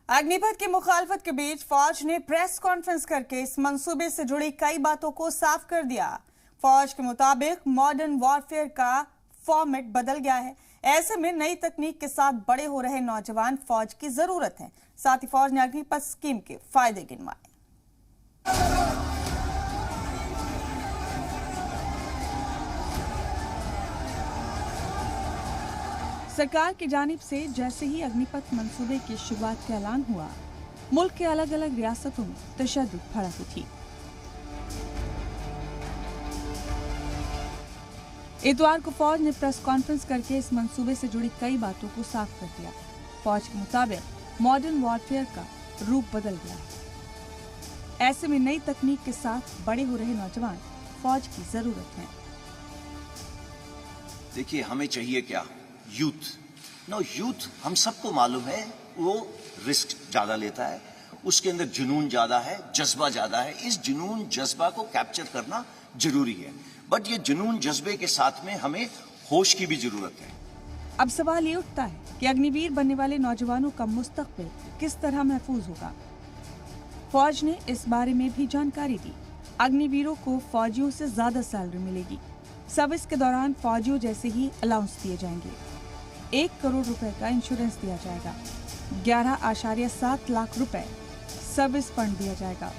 अग्निपथ की मुखालफत के बीच फौज ने प्रेस कॉन्फ्रेंस करके इस मंसूबे से जुड़ी कई बातों को साफ कर दिया। फौज के मुताबिक मॉडर्न वॉरफेयर का फॉर्मेट बदल गया है। ऐसे में नई तकनीक के साथ बड़े हो रहे नौजवान फौज की जरूरत है। साथ ही फौज ने अग्निपथ स्कीम के फायदे गिनवाए। सरकार की जानिब से जैसे ही अग्निपथ मंसूबे की शुरुआत का ऐलान हुआ, मुल्क के अलग अलग रियासतों में तशद्दुद भड़क उठी। इतवार को फौज ने प्रेस कॉन्फ्रेंस करके इस मंसूबे से जुड़ी कई बातों को साफ कर दिया। फौज के मुताबिक मॉडर्न वॉरफेयर का रूप बदल गया है। ऐसे में नई तकनीक के साथ बड़े हो रहे नौजवान फौज की जरूरत है। देखिए, हमें चाहिए क्या? यूथ। यूथ हम सबको मालूम है वो रिस्क ज्यादा लेता है, उसके अंदर जुनून ज्यादा है, जज्बा ज्यादा है। इस जुनून जज्बा को कैप्चर करना जरूरी है, बट ये जुनून जज्बे के साथ में हमें होश की भी जरूरत है। अब सवाल ये उठता है कि अग्निवीर बनने वाले नौजवानों का मुस्तकबिल किस तरह महफूज होगा। फौज ने इस बारे में भी जानकारी दी। अग्निवीरों को फौजियों से ज्यादा सैलरी मिलेगी। सर्विस के दौरान फौजियों जैसे ही अलाउंस दिए जाएंगे। 1 करोड़ रुपए का इंश्योरेंस दिया जाएगा। 11.7 लाख रुपए सर्विस फंड दिया जाएगा।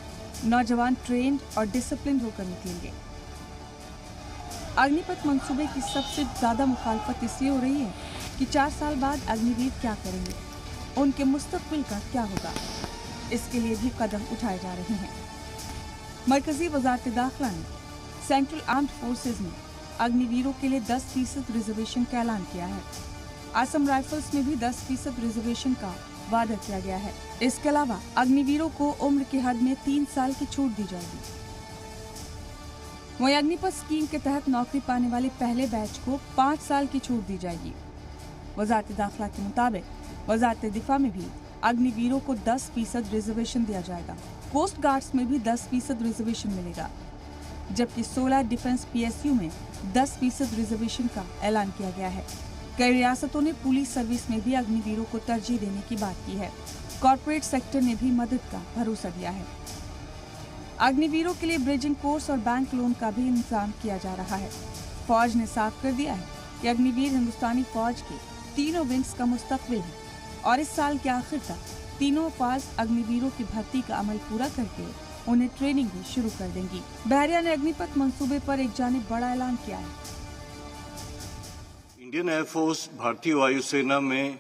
नौजवान ट्रेंड और डिसिप्लिन होकर निकलेंगे। अग्निपथ मंसूबे की सबसे ज्यादा मुखालफत इसलिए हो रही है कि 4 साल बाद अग्निवीर क्या करेंगे, उनके मुस्तकबिल का क्या होगा। इसके लिए भी कदम उठाए जा रहे हैं। मरकजी वजारत दाखिला ने सेंट्रल आर्म्ड फोर्सेज में अग्निवीरों के लिए 10% रिजर्वेशन का ऐलान किया है। असम राइफल्स में भी 10% रिजर्वेशन का वादा किया गया है। इसके अलावा अग्निवीरों को उम्र की हद में 3 साल की छूट दी जाएगी। वहीं अग्निपथ स्कीम के तहत नौकरी पाने वाले पहले बैच को 5 साल की छूट दी जाएगी। वजारत दाखिला के मुताबिक वजारत दिफा में भी अग्निवीरों को 10% रिजर्वेशन दिया जाएगा। कोस्ट गार्ड्स में भी 10% रिजर्वेशन मिलेगा, जबकि 16 डिफेंस PSU में 10% रिजर्वेशन का ऐलान किया गया है। कई रियासतों ने पुलिस सर्विस में भी अग्निवीरों को तरजीह देने की बात की है। कॉर्पोरेट सेक्टर ने भी मदद का भरोसा दिया है। अग्निवीरों के लिए ब्रिजिंग कोर्स और बैंक लोन का भी इंतजाम किया जा रहा है। फौज ने साफ कर दिया है कि अग्निवीर हिंदुस्तानी फौज के तीनों विंग्स का मुस्तकबिल है और इस साल के आखिर तक तीनों फौज अग्निवीरों की भर्ती का अमल पूरा करके उन्हें ट्रेनिंग भी शुरू कर देंगी। बहरिया ने अग्निपथ मंसूबे पर एक जानिब बड़ा ऐलान किया है। इंडियन एयरफोर्स भारतीय वायुसेना में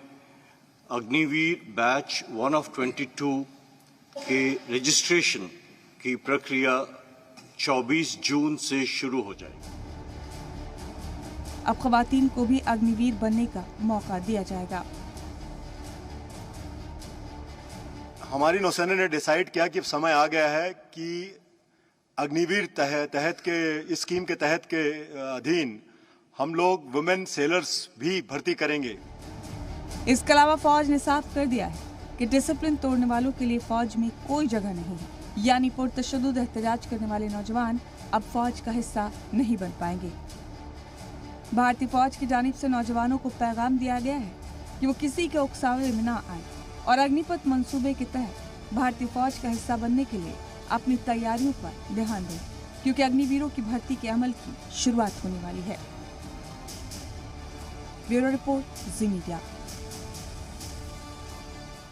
अग्निवीर बैच 1 of 22 के रजिस्ट्रेशन की प्रक्रिया 24 जून से शुरू हो जाएगी। अब खवातीन को भी अग्निवीर बनने का मौका दिया जाएगा। हमारी नौसेना ने डिसाइड किया कि समय आ गया है कि अग्निवीर तहत के इस स्कीम के तहत के अधीन हम लोग वुमेन सेलर्स भी भर्ती करेंगे। इसके अलावा फौज ने साफ कर दिया है कि डिसिप्लिन तोड़ने वालों के लिए फौज में कोई जगह नहीं है, यानी पुरतशद्दुद एहतजाज करने वाले नौजवान अब फौज का हिस्सा नहीं बन पाएंगे। भारतीय फौज की जानिब से नौजवानों को पैगाम दिया गया है कि वो किसी के उकसावे में ना आए और अग्निपथ मंसूबे के तहत भारतीय फौज का हिस्सा बनने के लिए अपनी तैयारियों पर ध्यान दें, क्योंकि अग्निवीरों की भर्ती के अमल की शुरुआत होने वाली है। ब्यूरो रिपोर्ट, जी मीडिया।